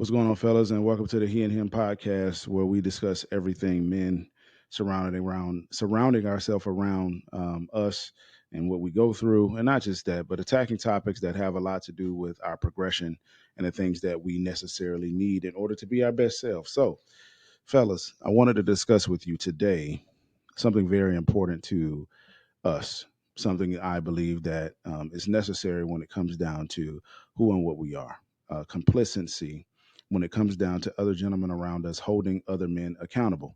What's going on, fellas, and welcome to the He and Him podcast, where we discuss everything men surrounding ourselves around us and what we go through, and not just that, but attacking topics that have a lot to do with our progression and the things that we necessarily need in order to be our best self. So, fellas, I wanted to discuss with you today something very important to us, something I believe that is necessary when it comes down to who and what we are. Complacency when it comes down to other gentlemen around us holding other men accountable.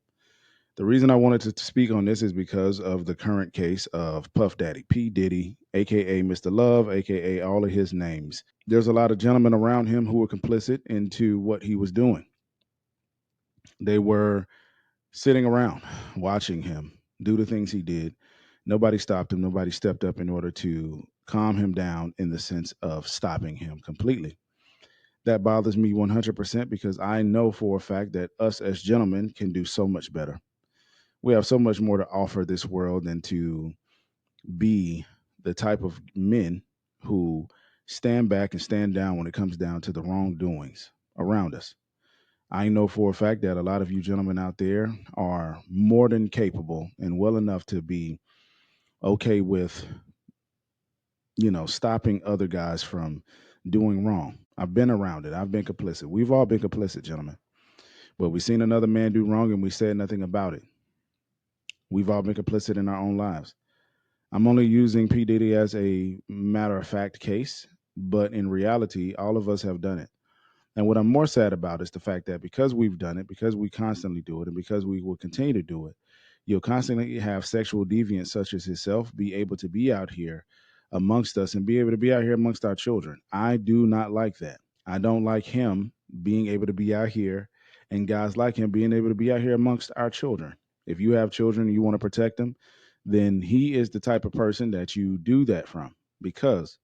The reason I wanted to speak on this is because of the current case of Puff Daddy, P Diddy, aka Mr. Love, aka all of his names. There's a lot of gentlemen around him who were complicit into what he was doing. They were sitting around watching him do the things he did. Nobody stopped him. Nobody stepped up in order to calm him down in the sense of stopping him completely. That bothers me 100% because I know for a fact that us as gentlemen can do so much better. We have so much more to offer this world than to be the type of men who stand back and stand down when it comes down to the wrongdoings around us. I know for a fact that a lot of you gentlemen out there are more than capable and well enough to be okay with, stopping other guys from doing wrong. I've been around it. I've been complicit. We've all been complicit, gentlemen. But we've seen another man do wrong and we said nothing about it. We've all been complicit in our own lives. I'm only using P. Diddy as a matter of fact case, but in reality, all of us have done it. And what I'm more sad about is the fact that because we've done it, because we constantly do it, and because we will continue to do it, you'll constantly have sexual deviants such as himself be able to be out here amongst us and be able to be out here amongst our children. I do not like that. I don't like him being able to be out here and guys like him being able to be out here amongst our children. If you have children and you want to protect them, then he is the type of person that you do that from, because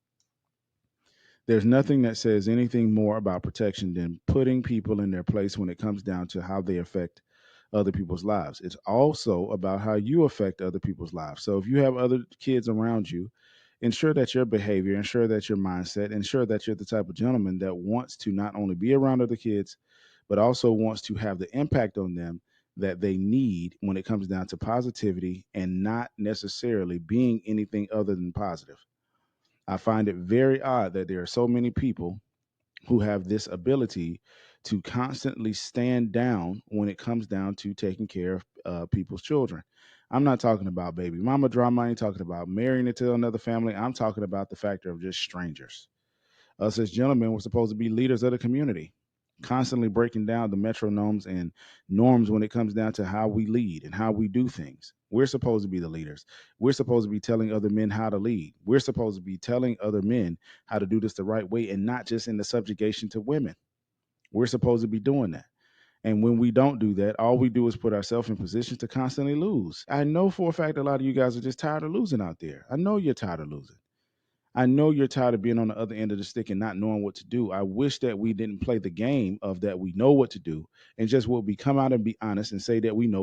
there's nothing that says anything more about protection than putting people in their place when it comes down to how they affect other people's lives. It's also about how you affect other people's lives. So if you have other kids around you, ensure that your behavior, ensure that your mindset, ensure that you're the type of gentleman that wants to not only be around other kids, but also wants to have the impact on them that they need when it comes down to positivity and not necessarily being anything other than positive. I find it very odd that there are so many people who have this ability to constantly stand down when it comes down to taking care of people's children. I'm not talking about baby mama drama. I ain't talking about marrying into another family. I'm talking about the factor of just strangers. Us as gentlemen, we're supposed to be leaders of the community, constantly breaking down the metronomes and norms when it comes down to how we lead and how we do things. We're supposed to be the leaders. We're supposed to be telling other men how to lead. We're supposed to be telling other men how to do this the right way and not just in the subjugation to women. We're supposed to be doing that. And when we don't do that, all we do is put ourselves in positions to constantly lose. I know for a fact a lot of you guys are just tired of losing out there. I know you're tired of losing. I know you're tired of being on the other end of the stick and not knowing what to do. I wish that we didn't play the game of that we know what to do and just will be come out and be honest and say that we don't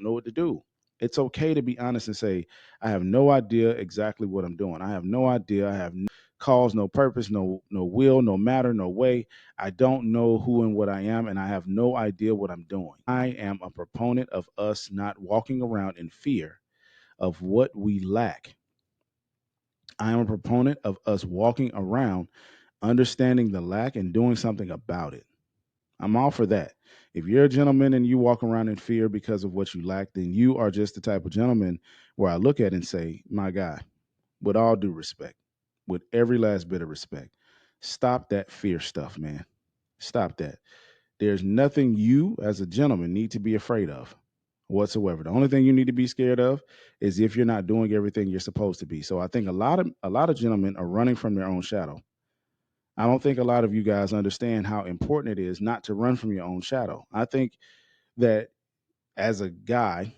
know what to do. It's okay to be honest and say, I have no idea exactly what I'm doing. I have no idea. I have no cause, no purpose, no will, no matter, no way. I don't know who and what I am, and I have no idea what I'm doing. I am a proponent of us not walking around in fear of what we lack. I am a proponent of us walking around understanding the lack and doing something about it. I'm all for that. If you're a gentleman and you walk around in fear because of what you lack, then you are just the type of gentleman where I look at and say, my guy, with all due respect, with every last bit of respect, stop that fear stuff, man. Stop that. There's nothing you as a gentleman need to be afraid of whatsoever. The only thing you need to be scared of is if you're not doing everything you're supposed to be. So I think a lot of gentlemen are running from their own shadow. I don't think a lot of you guys understand how important it is not to run from your own shadow. I think that as a guy,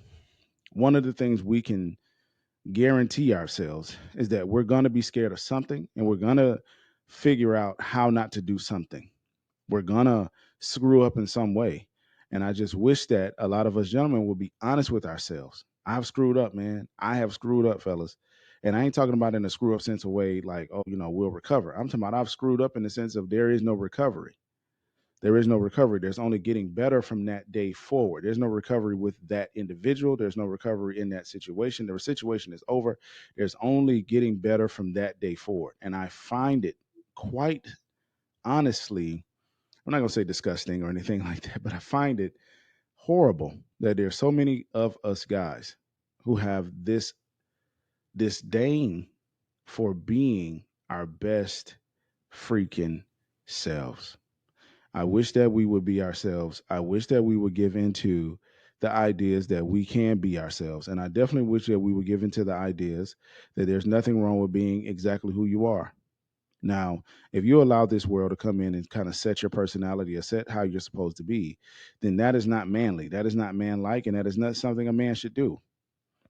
one of the things we can guarantee ourselves is that we're going to be scared of something and we're going to figure out how not to do something. We're going to screw up in some way. And I just wish that a lot of us gentlemen would be honest with ourselves. I've screwed up, man. I have screwed up, fellas. And I ain't talking about in a screw up sense of way like, oh, we'll recover. I'm talking about I've screwed up in the sense of there is no recovery. There is no recovery. There's only getting better from that day forward. There's no recovery with that individual. There's no recovery in that situation. The situation is over. There's only getting better from that day forward. And I find it quite honestly, I'm not going to say disgusting or anything like that, but I find it horrible that there's so many of us guys who have this disdain for being our best freaking selves. I wish that we would be ourselves. I wish that we would give into the ideas that we can be ourselves. And I definitely wish that we would give into the ideas that there's nothing wrong with being exactly who you are. Now, if you allow this world to come in and kind of set your personality or set how you're supposed to be, then that is not manly. That is not manlike, and that is not something a man should do.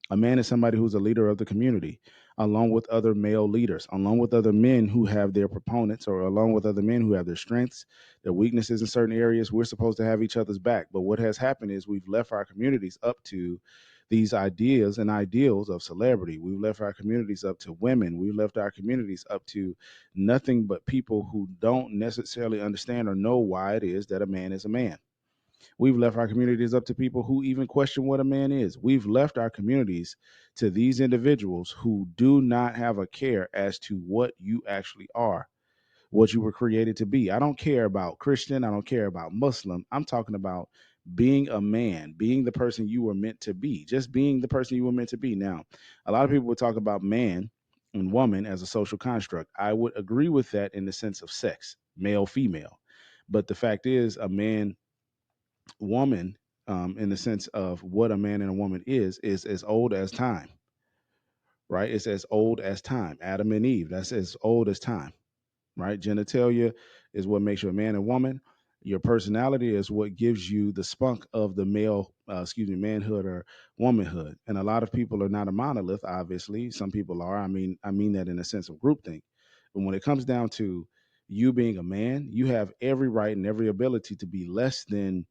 A man is somebody who's a leader of the community, along with other male leaders, along with other men who have their proponents, or along with other men who have their strengths, their weaknesses in certain areas. We're supposed to have each other's back. But what has happened is we've left our communities up to these ideas and ideals of celebrity. We've left our communities up to women. We've left our communities up to nothing but people who don't necessarily understand or know why it is that a man is a man. We've left our communities up to people who even question what a man is. We've left our communities to these individuals who do not have a care as to what you actually are, what you were created to be. I don't care about Christian. I don't care about Muslim. I'm talking about being a man, being the person you were meant to be, just being the person you were meant to be. Now, a lot of people would talk about man and woman as a social construct. I would agree with that in the sense of sex, male, female. But the fact is, a man woman, in the sense of what a man and a woman is as old as time, right? It's as old as time. Adam and Eve, that's as old as time, right? Genitalia is what makes you a man and woman. Your personality is what gives you the spunk of the male, manhood or womanhood. And a lot of people are not a monolith. Obviously, some people are. I mean that in a sense of groupthink. But when it comes down to you being a man, you have every right and every ability to be less than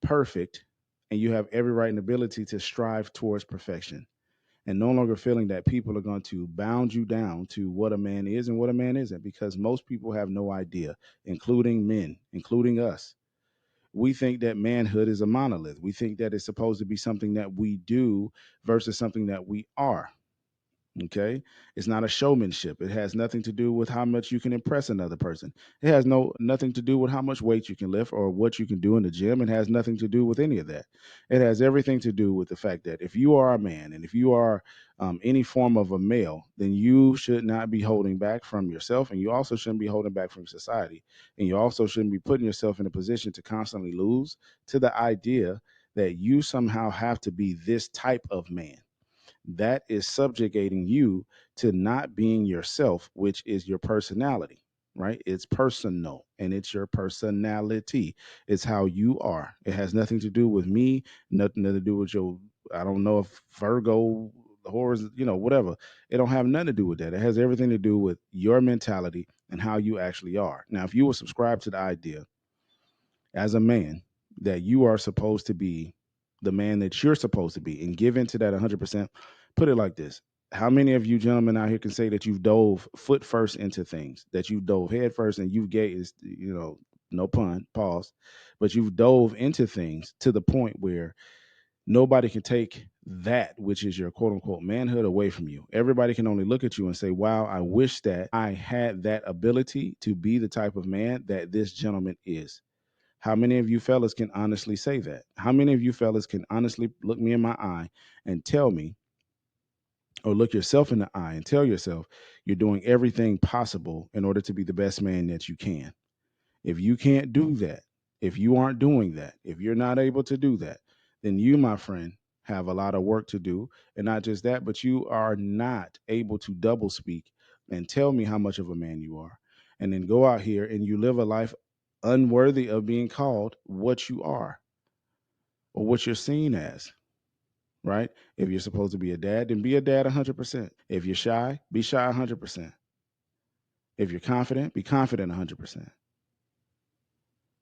perfect, and you have every right and ability to strive towards perfection, and no longer feeling that people are going to bound you down to what a man is and what a man isn't, because most people have no idea, including men, including us. We think that manhood is a monolith. We think that it's supposed to be something that we do versus something that we are. Okay, it's not a showmanship. It has nothing to do with how much you can impress another person. It has nothing to do with how much weight you can lift or what you can do in the gym. It has nothing to do with any of that. It has everything to do with the fact that if you are a man and if you are any form of a male, then you should not be holding back from yourself, and you also shouldn't be holding back from society, and you also shouldn't be putting yourself in a position to constantly lose to the idea that you somehow have to be this type of man. That is subjugating you to not being yourself, which is your personality, right? It's personal and it's your personality. It's how you are. It has nothing to do with me, nothing to do with your, I don't know if Virgo, horrors, whatever. It don't have nothing to do with that. It has everything to do with your mentality and how you actually are. Now, if you were subscribed to the idea as a man that you are supposed to be the man that you're supposed to be and give into that 100%. Put it like this: how many of you gentlemen out here can say that you've dove foot first into things, that you've dove head first and you've gazed, no pun, pause, but you've dove into things to the point where nobody can take that, which is your quote unquote manhood, away from you. Everybody can only look at you and say, wow, I wish that I had that ability to be the type of man that this gentleman is. How many of you fellas can honestly say that? How many of you fellas can honestly look me in my eye and tell me, or look yourself in the eye and tell yourself you're doing everything possible in order to be the best man that you can? If you can't do that, if you aren't doing that, if you're not able to do that, then you, my friend, have a lot of work to do. And not just that, but you are not able to double speak and tell me how much of a man you are. And then go out here and you live a life unworthy of being called what you are or what you're seen as, right? If you're supposed to be a dad, then be a dad 100%. If you're shy, be shy 100%. If you're confident, be confident 100%.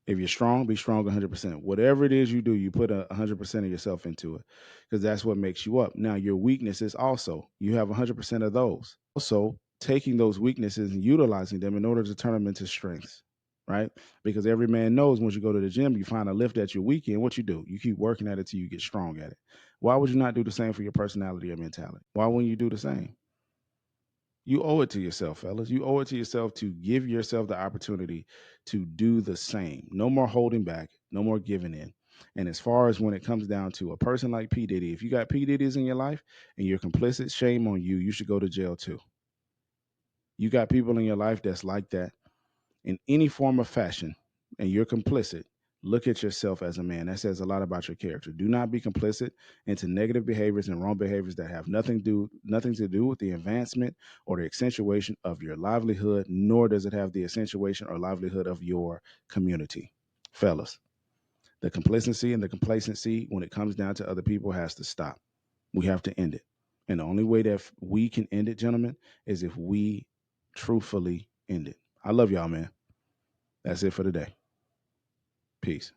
If you're strong, be strong 100%. Whatever it is you do, you put 100% of yourself into it, because that's what makes you up. Now, your weaknesses also, you have 100% of those. Also, taking those weaknesses and utilizing them in order to turn them into strengths. right? Because every man knows once you go to the gym, you find a lift that you're weak in. What you do? You keep working at it till you get strong at it. Why would you not do the same for your personality or mentality? Why wouldn't you do the same? You owe it to yourself, fellas. You owe it to yourself to give yourself the opportunity to do the same. No more holding back, no more giving in. And as far as when it comes down to a person like P. Diddy, if you got P. Diddy's in your life and you're complicit, shame on you. You should go to jail too. You got people in your life that's like that in any form of fashion, and you're complicit. Look at yourself as a man. That says a lot about your character. Do not be complicit into negative behaviors and wrong behaviors that have nothing to do with the advancement or the accentuation of your livelihood, nor does it have the accentuation or livelihood of your community. Fellas, the complacency and the complacency when it comes down to other people has to stop. We have to end it. And the only way that we can end it, gentlemen, is if we truthfully end it. I love y'all, man. That's it for today. Peace.